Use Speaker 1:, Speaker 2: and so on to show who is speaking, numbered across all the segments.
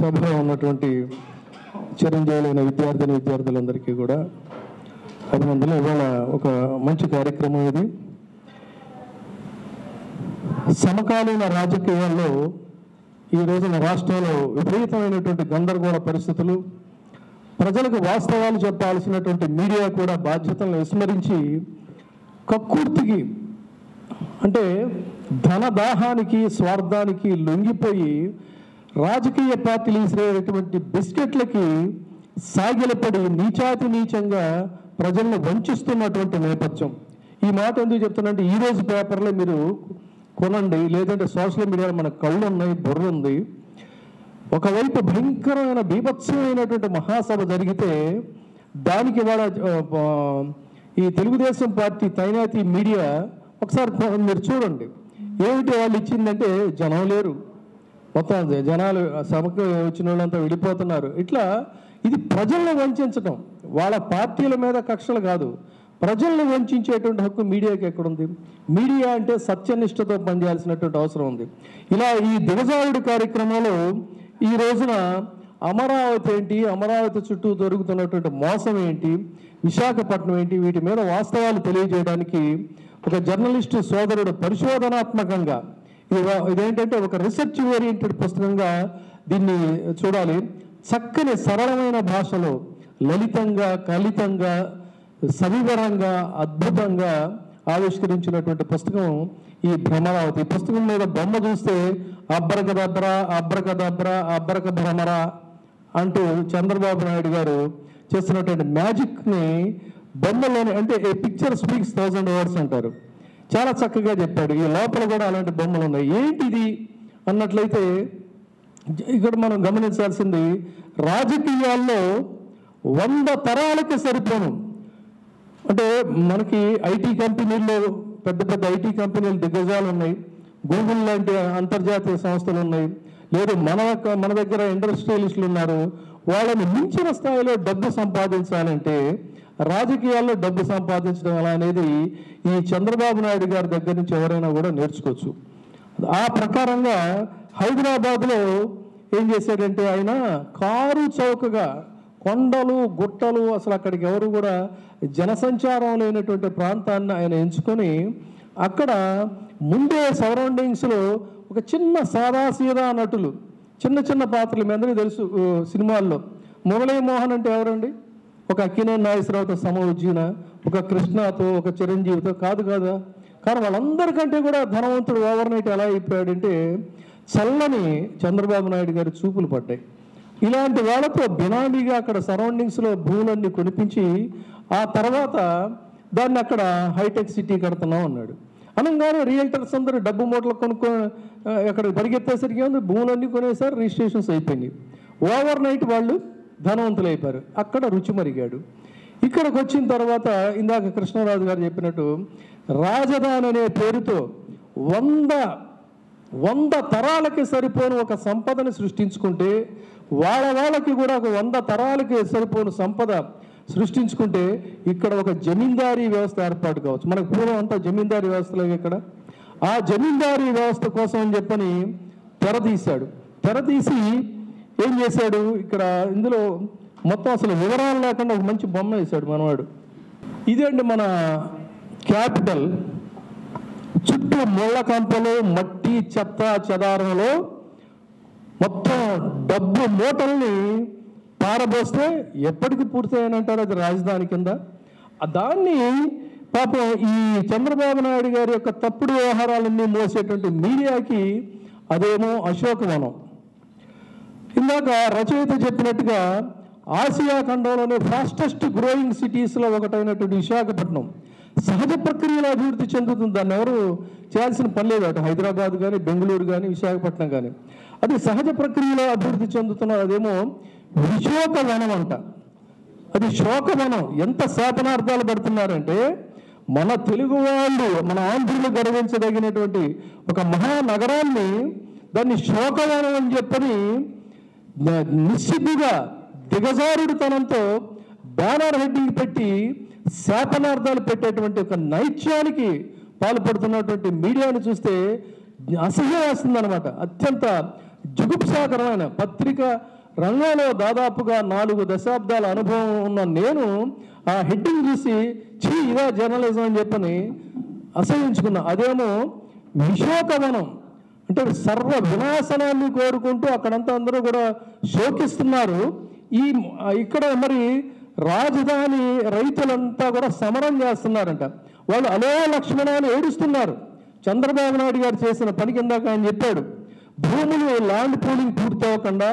Speaker 1: సభలో ఉన్నటువంటి చిరంజీవులైన విద్యార్థులందరికీ కూడా అభినందనలు. ఇవాళ ఒక మంచి కార్యక్రమం ఇది. సమకాలీన రాజకీయాల్లో ఈ రోజున రాష్ట్రంలో విపరీతమైనటువంటి గందరగోళ పరిస్థితులు, ప్రజలకు వాస్తవాలు చెప్పాల్సినటువంటి మీడియా కూడా బాధ్యతలను విస్మరించి కక్కుర్తికి అంటే ధనదాహానికి స్వార్థానికి లొంగిపోయి రాజకీయ పార్టీలు ఇసిరేటువంటి బిస్కెట్లకి సాగిలపడి నీచాతి నీచంగా ప్రజలను వంచిస్తున్నటువంటి నేపథ్యం. ఈ మాట ఎందుకు చెప్తున్నంటే ఈరోజు పేపర్లో మీరు కొనండి, లేదంటే సోషల్ మీడియాలో మన కళ్ళు ఉన్నాయి, బుర్ర ఉంది. ఒకవైపు భయంకరమైన బీభత్సమైనటువంటి మహాసభ జరిగితే దానికి వాళ్ళ ఈ తెలుగుదేశం పార్టీ తైనాతి మీడియా ఒకసారి మీరు చూడండి, ఏమిటి వాళ్ళు ఇచ్చిందంటే జనం లేరు, మొత్తం జనాలు సభకు వచ్చిన వాళ్ళంతా వెళ్ళిపోతున్నారు. ఇట్లా ఇది ప్రజలను వంచడం, వాళ్ళ పార్టీల మీద కక్షలు కాదు, ప్రజలను వంచేటువంటి హక్కు మీడియాకి ఎక్కడుంది? మీడియా అంటే సత్యనిష్టతో పనిచేయాల్సినటువంటి అవసరం ఉంది. ఇలా ఈ దిగజారుడు కార్యక్రమంలో ఈ రోజున అమరావతి ఏంటి, అమరావతి చుట్టూ దొరుకుతున్నటువంటి మోసం ఏంటి, విశాఖపట్నం ఏంటి, వీటి మీద వాస్తవాలు తెలియజేయడానికి ఒక జర్నలిస్టు సోదరుడు పరిశోధనాత్మకంగా ఇదేంటంటే ఒక రీసెర్చ్ ఓరియంటెడ్ పుస్తకంగా దీన్ని చూడాలి. చక్కని సరళమైన భాషలో లలితంగా కలితంగా సవివరంగా అద్భుతంగా ఆవిష్కరించినటువంటి పుస్తకం ఈ భ్రమరావతి. ఈ పుస్తకం మీద బొమ్మ చూస్తే అబ్రకదబ్రా అబ్రకదబ్రా అబ్రక భ్రమరా అంటూ చంద్రబాబు నాయుడు గారు చేస్తున్నటువంటి మ్యాజిక్ని బొమ్మలోని, అంటే ఏ పిక్చర్ స్పీక్స్ 1000 words అంటారు, చాలా చక్కగా చెప్పాడు. ఈ లోపల కూడా అలాంటి బొమ్మలు ఉన్నాయి. ఏంటిది అన్నట్లయితే ఇక్కడ మనం గమనించాల్సింది, రాజకీయాల్లో 100 తరాలకి సరిపోను, అంటే మనకి ఐటీ కంపెనీల్లో పెద్ద పెద్ద ఐటీ కంపెనీలు దిగ్గజాలు ఉన్నాయి, గూగుల్ లాంటి అంతర్జాతీయ సంస్థలు ఉన్నాయి, లేదు మన దగ్గర ఇండస్ట్రియలిస్టులు ఉన్నారు. వాళ్ళని మించిన స్థాయిలో డబ్బు సంపాదించాలంటే రాజకీయాల్లో డబ్బు సంపాదించడం ఎలా అనేది ఈ చంద్రబాబు నాయుడు గారి దగ్గర నుంచి ఎవరైనా కూడా నేర్చుకోవచ్చు. ఆ ప్రకారంగా హైదరాబాద్లో ఏం చేశాడంటే ఆయన కారు చౌకగా కొండలు గుట్టలు, అసలు అక్కడికి ఎవరు కూడా జనసంచారం లేనటువంటి ప్రాంతాన్ని ఆయన ఎంచుకొని అక్కడ ముందే సరౌండింగ్స్లో ఒక చిన్న సాదాసీదా నటులు, చిన్న చిన్న పాత్రలు, మీ అందరికీ తెలుసు సినిమాల్లో. మురళీ మోహన్ అంటే ఎవరండి? ఒక అక్కినేని నాగేశ్వరరావుతో సమవుజ్జీన, ఒక కృష్ణతో, ఒక చిరంజీవితో కాదు కదా. కానీ వాళ్ళందరికంటే కూడా ధనవంతుడు ఓవర్ నైట్ ఎలా అయిపోయాడంటే చల్లని చంద్రబాబు నాయుడు గారి చూపులు పడ్డాయి. ఇలాంటి వాళ్ళతో బినామీగా అక్కడ సరౌండింగ్స్లో భూములన్నీ కొనిపించి ఆ తర్వాత దాన్ని అక్కడ హైటెక్ సిటీ కడుతున్నాం అన్నాడు. అనగానే రియల్టర్స్ అందరూ డబ్బు మూటలు అక్కడ పరిగెత్తేసరికి ఏముంది, భూములన్నీ కొనేసారి, రిజిస్ట్రేషన్స్ అయిపోయినాయి. ఓవర్ నైట్ వాళ్ళు ధనవంతులు అయిపోయారు. అక్కడ రుచి మరిగాడు. ఇక్కడికి వచ్చిన తర్వాత ఇందాక కృష్ణరాజు గారు చెప్పినట్టు రాజధాని అనే పేరుతో 100 తరాలకి సరిపోను ఒక సంపదని సృష్టించుకుంటే, వాళ్ళకి కూడా ఒక 100 తరాలకి సరిపోను సంపద సృష్టించుకుంటే ఇక్కడ ఒక జమీందారీ వ్యవస్థ ఏర్పాటు కావచ్చు. మనకు పూర్వం అంతా జమీందారీ వ్యవస్థలో ఇక్కడ ఆ జమీందారీ వ్యవస్థ కోసం అని చెప్పని తెరతీశాడు. తెరతీసి ఏం చేశాడు, ఇక్కడ ఇందులో మొత్తం అసలు వివరాలు లేకుండా ఒక మంచి బొమ్మ వేశాడు మనవాడు. ఇదేంటి మన క్యాపిటల్ చుట్టూ ముళ్ళ కంపలు, మట్టి, చెత్త చెదారంలో మొత్తం డబ్బు మూటల్ని పారబోస్తే ఎప్పటికి పూర్తయ్యానంటారు అది రాజధాని కింద. దాన్ని పాపం ఈ చంద్రబాబు నాయుడు గారి యొక్క తప్పుడు వ్యవహారాలన్నీ మోసేటువంటి మీడియాకి అదేమో అశోకవనం. ఇందాక రచయిత చెప్పినట్టుగా ఆసియా ఖండంలోనే ఫాస్టెస్ట్ గ్రోయింగ్ సిటీస్లో ఒకటైనటువంటి విశాఖపట్నం సహజ ప్రక్రియలో అభివృద్ధి చెందుతుంది. దాన్ని ఎవరు చేయాల్సిన పని లేదు, అటు హైదరాబాద్ కానీ, బెంగళూరు కానీ, విశాఖపట్నం కానీ. అది సహజ ప్రక్రియలో అభివృద్ధి చెందుతున్నారు. అదేమో విశోకవనం అంట, అది శోకవనం. ఎంత శాపనార్థాలు పడుతున్నారంటే మన తెలుగు వాళ్ళు, మన ఆంధ్రులు గర్వించదగినటువంటి ఒక మహానగరాన్ని దాన్ని శోకవనం అని చెప్పని నిశ్చిద్దుగా దిగజారుడుతనంతో బ్యానర్ హెడ్డింగ్ పెట్టి శాపనార్థాలు పెట్టేటువంటి ఒక నైత్యానికి పాల్పడుతున్నటువంటి మీడియాను చూస్తే అసహ్యం వేస్తుంది అనమాట. అత్యంత జుగుప్సాకరమైన పత్రిక రంగంలో దాదాపుగా 4 దశాబ్దాల అనుభవం ఉన్న నేను ఆ హెడ్డింగ్ చూసి ఇదా జర్నలిజం అని చెప్పని అసహించుకున్నా. అదేమో విశోకవనం అంటే సర్వ వినాశనాన్ని కోరుకుంటూ అక్కడంతా అందరూ కూడా శోకిస్తున్నారు. ఇక్కడ మరి రాజధాని రైతులంతా కూడా సమరం చేస్తున్నారంట. వాళ్ళు అలో లక్ష్మణాన్ని ఏడుస్తున్నారు. చంద్రబాబు నాయుడు గారు చేసిన పని కిందాక ఆయన చెప్పాడు, భూములు ల్యాండ్ పూలింగ్ పూర్తవకుండా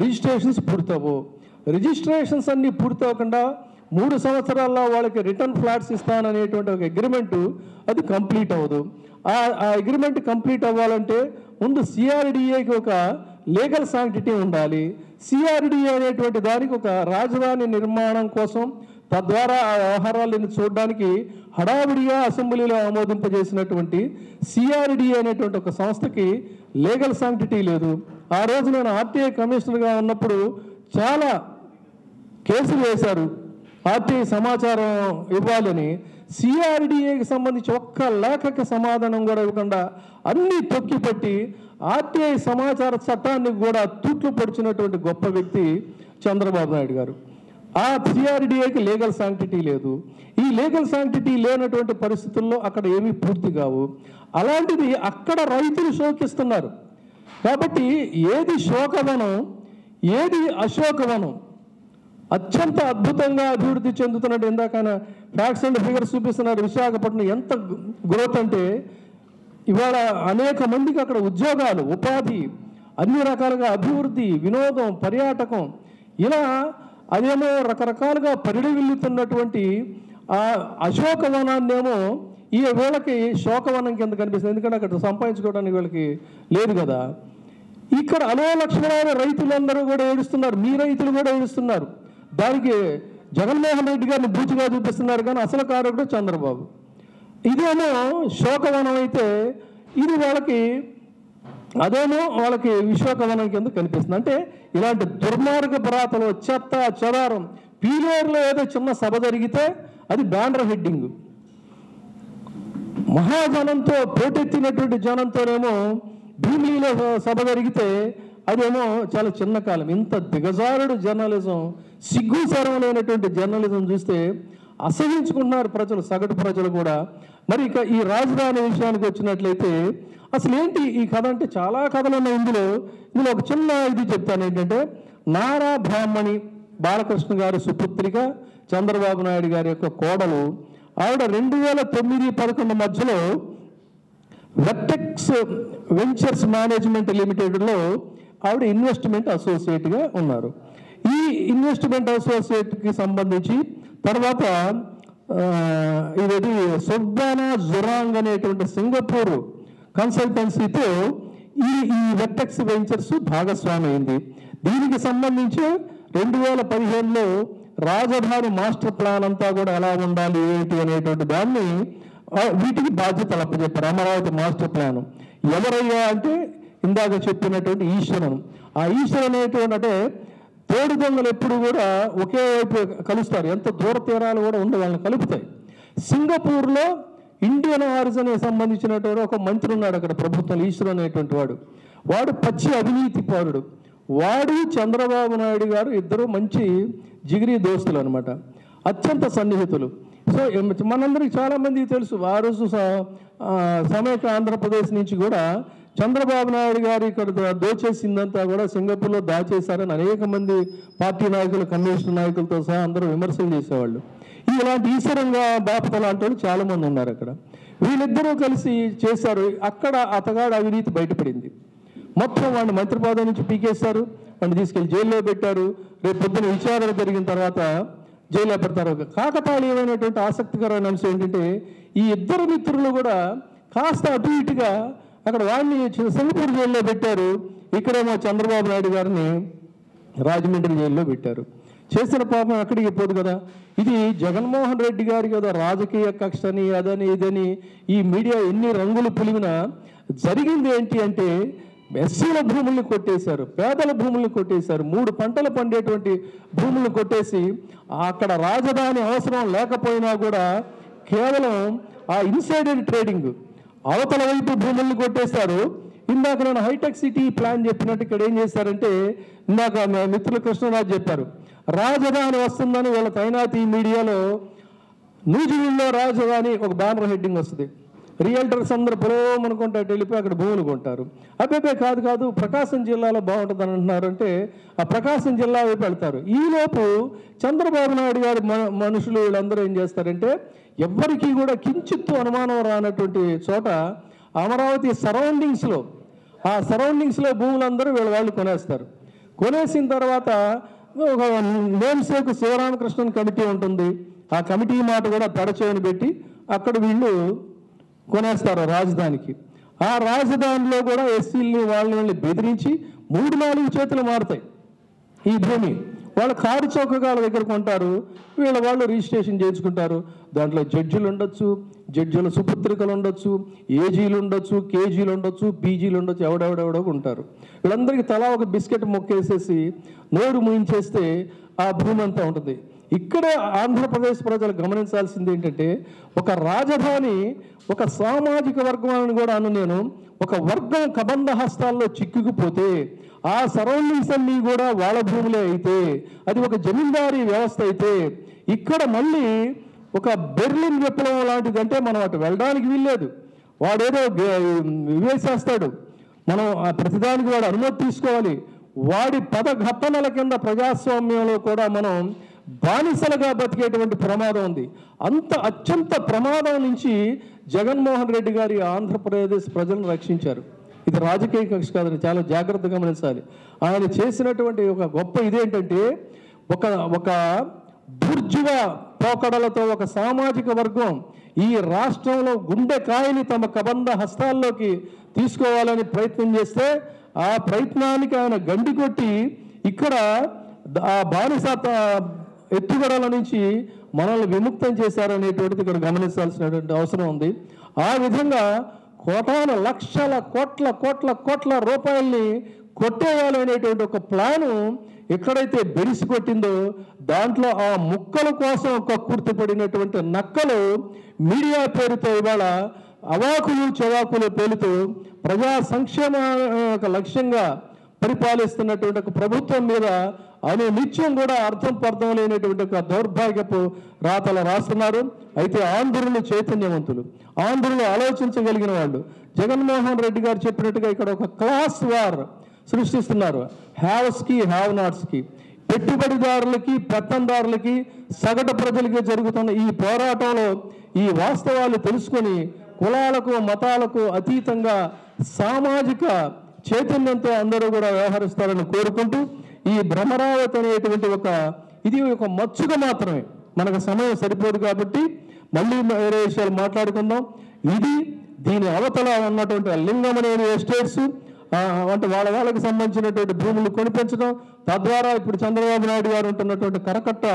Speaker 1: రిజిస్ట్రేషన్స్ పూర్తవు, రిజిస్ట్రేషన్స్ అన్నీ పూర్తవకుండా 3 సంవత్సరాల్లో వాళ్ళకి రిటర్న్ ఫ్లాట్స్ ఇస్తాననేటువంటి ఒక అగ్రిమెంటు అది కంప్లీట్ అవ్వదు. ఆ అగ్రిమెంట్ కంప్లీట్ అవ్వాలంటే ముందు సిఆర్డిఏకి ఒక లీగల్ శాంక్టిటీ ఉండాలి. సిఆర్డిఏ అనేటువంటి దానికి ఒక రాజధాని నిర్మాణం కోసం తద్వారా ఆ వ్యవహారాలను చూడడానికి హడావిడిగా అసెంబ్లీలో ఆమోదింపజేసినటువంటి సిఆర్డిఏ అనేటువంటి ఒక సంస్థకి లీగల్ శాంక్టిటీ లేదు. ఆ రోజు నేను ఆర్టీఐ కమిషనర్గా ఉన్నప్పుడు చాలా కేసులు వేశారు ఆర్టీఐ సమాచారం ఇవ్వాలని. సిఆర్డిఏకి సంబంధించి ఒక్క లేఖకి సమాధానం కూడా ఇవ్వకుండా అన్నీ తొక్కిపట్టి ఆర్టీఐ సమాచార చట్టాన్ని కూడా తూట్లు పొడిచినటువంటి గొప్ప వ్యక్తి చంద్రబాబు నాయుడు గారు. ఆ సిఆర్డిఏకి లీగల్ శాంక్టిటీ లేదు. ఈ లీగల్ శాంక్టిటీ లేనటువంటి పరిస్థితుల్లో అక్కడ ఏమీ పూర్తి కావు. అలాంటిది అక్కడ రైతులు శోకిస్తున్నారు. కాబట్టి ఏది శోకవనం, ఏది అశోకవనం, అత్యంత అద్భుతంగా అభివృద్ధి చెందుతున్నట్టు ఇందాక ఫ్యాక్ట్స్ అండ్ ఫిగర్స్ చూపిస్తున్నారు. విశాఖపట్నం ఎంత గ్రోత్ అంటే ఇవాళ అనేక మందికి అక్కడ ఉద్యోగాలు, ఉపాధి, అన్ని రకాలుగా అభివృద్ధి, వినోదం, పర్యాటకం, ఇలా అదేమో రకరకాలుగా పరిడివిల్లుతున్నటువంటి ఆ అశోకవనాన్నేమో ఈ వీళ్ళకి శోకవనం కింద కనిపిస్తుంది. ఎందుకంటే అక్కడ సంపాదించుకోవడానికి వీళ్ళకి లేదు కదా. ఇక్కడ అలో లక్ష్మణాల రైతులందరూ కూడా ఏడుస్తున్నారు. మీ రైతులు కూడా ఏడుస్తున్నారు. దానికి జగన్మోహన్ రెడ్డి గారిని బూచిగా చూపిస్తున్నారు, కానీ అసలు కారకుడు చంద్రబాబు. ఇదేమో శోకవనం అయితే ఇది అదేమో వాళ్ళకి విశోకవనం కింద కనిపిస్తుంది. అంటే ఇలాంటి దుర్మార్గ పరాతలు, చెత్త చెదారం, పీలేరులో ఏదో చిన్న సభ జరిగితే అది బ్యానర్ హెడ్డింగ్, మహాజనంతో పోటెత్తినటువంటి జనంతోనేమో భీమిలీలో సభ జరిగితే అదేమో చాలా చిన్న కాలం. ఇంత దిగజారుడు జర్నలిజం, సిగ్గుసరం లేనటువంటి జర్నలిజం చూస్తే అసహించుకుంటున్నారు ప్రజలు, సగటు ప్రజలు కూడా. మరి ఇక ఈ రాజధాని విషయానికి వచ్చినట్లయితే అసలు ఏంటి ఈ కథ అంటే చాలా కథలు ఉన్నాయి. ఇందులో ఒక చిన్న ఇది చెప్తాను. ఏంటంటే నారా బ్రాహ్మణి బాలకృష్ణ గారి సుపుత్రిక, చంద్రబాబు నాయుడు గారి యొక్క కోడలు. ఆవిడ 2009-11 మధ్యలో వెర్టెక్స్ వెంచర్స్ మేనేజ్మెంట్ లిమిటెడ్లో ఆవిడ ఇన్వెస్ట్మెంట్ అసోసియేట్గా ఉన్నారు. ఈ ఇన్వెస్ట్మెంట్ అసోసియేట్కి సంబంధించి తర్వాత ఇది సుబ్బానా జురాంగ్ అనేటువంటి సింగపూర్ కన్సల్టెన్సీతో ఈ వెర్టెక్స్ వెంచర్స్ భాగస్వామి అయింది. దీనికి సంబంధించి 2015లో రాజధాని మాస్టర్ ప్లాన్ అంతా కూడా ఎలా ఉండాలి ఏంటి అనేటువంటి దాన్ని వీటికి బాధ్యతలు అప్పచెప్పారు. అమరావతి మాస్టర్ ప్లాన్ ఎవరయ్యా అంటే ఇందాక చెప్పినటువంటి ఈశ్వరన్. ఆ ఈశ్వరన్ అనేటువంటి అంటే తోడు దొంగలు ఎప్పుడు కూడా ఒకే వైపు కలుస్తారు, ఎంత దూర తీరాలు కూడా ఉండి వాళ్ళని కలుపుతాయి. సింగపూర్లో ఇండియన్ ఆరిజిన్కి సంబంధించినటువంటి ఒక మంత్రి ఉన్నాడు అక్కడ ప్రభుత్వంలో, ఈశ్వరన్ అనేటువంటి వాడు పచ్చి అవినీతి పరుడు. వాడు చంద్రబాబు నాయుడు గారు ఇద్దరు మంచి జిగిరి దోస్తులు అనమాట, అత్యంత సన్నిహితులు. సో మనందరికి చాలామందికి తెలుసు, ఆ రోజు సమైక్య ఆంధ్రప్రదేశ్ నుంచి కూడా చంద్రబాబు నాయుడు గారు ఇక్కడ దోచేసిందంతా కూడా సింగపూర్లో దాచేశారని అనేక మంది పార్టీ నాయకులు, కమ్యూనిస్టు నాయకులతో సహా అందరూ విమర్శలు చేసేవాళ్ళు. ఇలాంటి ఈశ్వరంగా బాపత లాంటి వాళ్ళు చాలామంది ఉన్నారు అక్కడ. వీళ్ళిద్దరూ కలిసి చేశారు. అక్కడ అతగాడు అవినీతి బయటపడింది. మొత్తం వాడిని మంత్రి పదవి నుంచి పీకేశారు, వాడిని తీసుకెళ్లి జైల్లో పెట్టారు. రేపు పొద్దున విచారణ జరిగిన తర్వాత జైల్లో పెడతారు. కాకతాళీయమైనటువంటి ఆసక్తికరమైన అంశం ఏంటంటే ఈ ఇద్దరు మిత్రులు కూడా కాస్త అటు ఇటుగా అక్కడ వాడిని సింగపూర్ జైల్లో పెట్టారు, ఇక్కడేమో చంద్రబాబు నాయుడు గారిని రాజమండ్రి జైల్లో పెట్టారు. చేసిన పాపం అక్కడికి పోదు కదా. ఇది జగన్మోహన్ రెడ్డి గారికి ఏదో రాజకీయ కక్షని అదని ఇదని ఈ మీడియా ఎన్ని రంగులు పులివినా జరిగింది ఏంటి అంటే ఎస్సీల భూముల్ని కొట్టేశారు, పేదల భూముల్ని కొట్టేశారు, 3 పంటలు పండేటువంటి భూములను కొట్టేసి అక్కడ రాజధాని అవసరం లేకపోయినా కూడా కేవలం ఆ ఇన్సైడర్ ట్రేడింగ్ అవతల వైపు భూముల్ని కొట్టేశారు, ఇందాక నేను హైటెక్ సిటీ ప్లాన్ చెప్పినట్టు ఇక్కడ ఏం చేశారంటే, ఇందాక మిత్రులు కృష్ణరాజు చెప్పారు, రాజధాని వస్తుందని వీళ్ళ తైనాతి మీడియాలో నూజివీడులో రాజధాని ఒక బ్యానర్ హెడ్డింగ్ వస్తుంది. రియల్టర్స్ అందరూ పొలం అనుకుంటే వెళ్ళిపోయి అక్కడ భూములు కొంటారు. అబ్బాయి కాదు ప్రకాశం జిల్లాలో బాగుంటుందని అంటున్నారు. అంటే ఆ ప్రకాశం జిల్లా వైపు వెళ్తారు. ఈలోపు చంద్రబాబు నాయుడు గారి మనుషులు వీళ్ళందరూ ఏం చేస్తారంటే, ఎవ్వరికీ కూడా కించిత్తు అనుమానం రానటువంటి చోట అమరావతి సరౌండింగ్స్లో భూములందరూ వాళ్ళు కొనేస్తారు. కొనేసిన తర్వాత ఒక నేమ్సేకు శివరామకృష్ణన్ కమిటీ ఉంటుంది. ఆ కమిటీ మాట కూడా తడచేయని పెట్టి అక్కడ వీళ్ళు కొనేస్తారు రాజధానికి. ఆ రాజధానిలో కూడా ఎస్సీలని వాళ్ళని బెదిరించి 3-4 చేతులు మారుతాయి ఈ భూమి. వాళ్ళు కారు చౌకగాల దగ్గర కొంటారు, వాళ్ళు రిజిస్ట్రేషన్ చేయించుకుంటారు. దాంట్లో జడ్జిలు ఉండొచ్చు, జడ్జిల సుపుత్రికలు ఉండొచ్చు, ఏజీలు ఉండొచ్చు, కేజీలు ఉండొచ్చు, పీజీలు ఉండొచ్చు, ఎవడెవడెవడో ఉంటారు. వీళ్ళందరికీ తలా ఒక బిస్కెట్ మొక్కేసేసి నోరు మూయించేస్తే ఆ భూమి అంతా ఉంటుంది. ఇక్కడే ఆంధ్రప్రదేశ్ ప్రజలు గమనించాల్సింది ఏంటంటే, ఒక రాజధాని ఒక సామాజిక వర్గాన్ని కూడా నేను ఒక వర్గం కబంధ హస్తాల్లో చిక్కుకుపోతే ఆ సరౌండింగ్స్ అన్నీ కూడా వాళ్ళ భూములే అయితే, అది ఒక జమీందారీ వ్యవస్థ అయితే, ఇక్కడ మళ్ళీ ఒక బెర్లిన్ విప్లవం లాంటిది. అంటే మనం అటు వెళ్ళడానికి వీల్లేదు. వాడేదో వివేచేస్తాడు, మనం ప్రతిదానికి వాడు అనుమతి తీసుకోవాలి. వాడి పదఘట్టనల కింద ప్రజాస్వామ్యంలో కూడా మనం బానిసలుగా బతికేటువంటి ప్రమాదం ఉంది. అత్యంత ప్రమాదం నుంచి జగన్మోహన్ రెడ్డి గారి ఆంధ్రప్రదేశ్ ప్రజలను రక్షించారు. ఇది రాజకీయ కక్ష కాదని చాలా జాగ్రత్తగా గమనించాలి. ఆయన చేసినటువంటి ఒక గొప్ప ఇదేంటంటే, ఒక బుర్జువా పోకడలతో ఒక సామాజిక వర్గం ఈ రాష్ట్రంలో గుండెకాయని తమ కబంధ హస్తాల్లోకి తీసుకోవాలని ప్రయత్నం చేస్తే, ఆ ప్రయత్నానికి ఆయన గండి కొట్టి ఇక్కడ ఆ బానిస ఎత్తుగడల నుంచి మనల్ని విముక్తం చేశారనేటువంటిది ఇక్కడ గమనించాల్సినటువంటి అవసరం ఉంది. ఆ విధంగా కోటాను లక్షల కోట్ల రూపాయల్ని కొట్టేయాలనేటువంటి ఒక ప్లాను ఎక్కడైతే బెడిసి కొట్టిందో, దాంట్లో ఆ ముక్కల కోసం కక్కుర్తిపడినటువంటి నక్కలు మీడియా పేరుతో ఇవాళ అవాకులు చవాకులు పేలుతూ ప్రజా సంక్షేమ లక్ష్యంగా పరిపాలిస్తున్నటువంటి ఒక ప్రభుత్వం మీద నిత్యం కూడా అర్థం లేనటువంటి ఒక దౌర్భాగ్యపు రాతలు రాస్తున్నారు. అయితే ఆంధ్రులు చైతన్యవంతులు, ఆంధ్రులు ఆలోచించగలిగిన వాళ్ళు. జగన్మోహన్ రెడ్డి గారు చెప్పినట్టుగా ఇక్కడ ఒక క్లాస్ వార్ సృష్టిస్తున్నారు. హ్యావ్స్కి హ్యావ్ నాట్స్కి, పెట్టుబడిదారులకి పెత్తందారులకి సగటు ప్రజలకి జరుగుతున్న ఈ పోరాటంలో ఈ వాస్తవాలు తెలుసుకొని కులాలకు మతాలకు అతీతంగా సామాజిక చైతన్యంతో అందరూ కూడా వ్యవహరిస్తారని కోరుకుంటూ, ఈ భ్రమరావతి అనేటువంటి ఇది ఒక మచ్చుక మాత్రమే. మనకు సమయం సరిపోదు కాబట్టి మళ్ళీ వేరే విషయాలు మాట్లాడుకుందాం. దీని అవతల ఉన్నటువంటి లింగమనేని ఎస్టేట్స్ అంటే వాళ్ళకి సంబంధించినటువంటి భూములు కొనిపించడం, తద్వారా ఇప్పుడు చంద్రబాబు నాయుడు గారు ఉంటున్నటువంటి కరకట్ట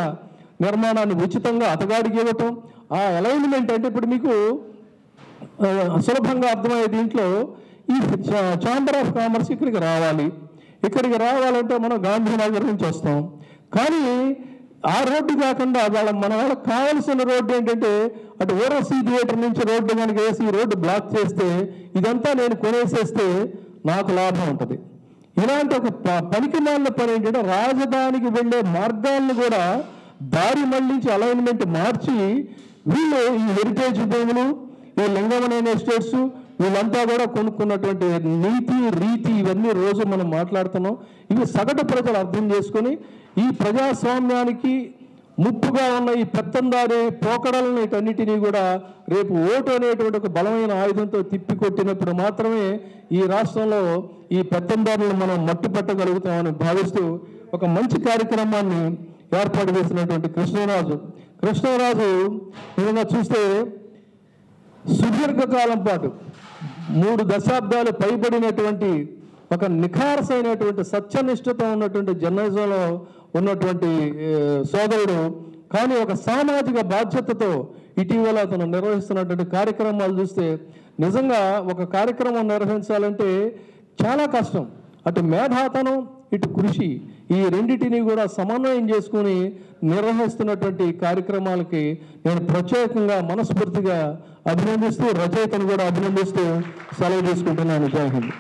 Speaker 1: నిర్మాణాన్ని ఉచితంగా అతగాడికి ఇవ్వటం. ఆ అలైన్మెంట్ అంటే ఇప్పుడు మీకు సులభంగా అర్థమయ్యే దీంట్లో ఈ ఛాంబర్ ఆఫ్ కామర్స్ ఇక్కడికి రావాలంటే మనం గాంధీనగర్ నుంచి వస్తాం. కానీ ఆ రోడ్డు కాకుండా మన వాళ్ళకి కావాల్సిన రోడ్డు ఏంటంటే, అటు ఓరసీ థియేటర్ నుంచి రోడ్డు కనుక వేసి ఈ రోడ్డు బ్లాక్ చేస్తే, ఇదంతా నేను కొనేసేస్తే నాకు లాభం ఉంటుంది. ఇలాంటి ఒక పనికిమాలిన పని ఏంటంటే, రాజధానికి వెళ్ళే మార్గాలను కూడా దారి మళ్లించి అలైన్మెంట్ మార్చి వీళ్ళు ఈ హెరిటేజ్ భూములు, ఈ లింగమనేని ఎస్టేట్స్ వీళ్ళంతా కూడా కొనుక్కున్నటువంటి నీతి రీతి ఇవన్నీ రోజు మనం మాట్లాడుతున్నాం. ఇవి సగటు ప్రజలు అర్థం చేసుకొని ఈ ప్రజాస్వామ్యానికి ముప్పుగా ఉన్న ఈ పెత్తందారి పోకడలను వీటన్నిటినీ కూడా రేపు ఓటు అనేటువంటి ఒక బలమైన ఆయుధంతో తిప్పికొట్టినప్పుడు మాత్రమే ఈ రాష్ట్రంలో ఈ పెత్తందారులను మనం మట్టు పెట్టగలుగుతామని భావిస్తూ ఒక మంచి కార్యక్రమాన్ని ఏర్పాటు చేసినటువంటి కృష్ణరాజు నిజంగా చూస్తే సుదీర్ఘకాలం పాటు 3 దశాబ్దాలు పైబడినటువంటి ఒక నిఖారసైనటువంటి సత్యనిష్టతో ఉన్నటువంటి జర్నలిజంలో ఉన్నటువంటి సోదరుడు. కానీ ఒక సామాజిక బాధ్యతతో ఇటీవల అతను నిర్వహిస్తున్నటువంటి కార్యక్రమాలు చూస్తే నిజంగా ఒక కార్యక్రమం నిర్వహించాలంటే చాలా కష్టం. అటు మేధాతనం ఇటు కృషి ఈ రెండింటినీ కూడా సమన్వయం చేసుకుని నిర్వహిస్తున్నటువంటి కార్యక్రమాలకి నేను ప్రత్యేకంగా మనస్ఫూర్తిగా అభినందిస్తూ రచయితను కూడా అభినందిస్తూ సెలవు తీసుకుంటున్నాను. జై హింద్.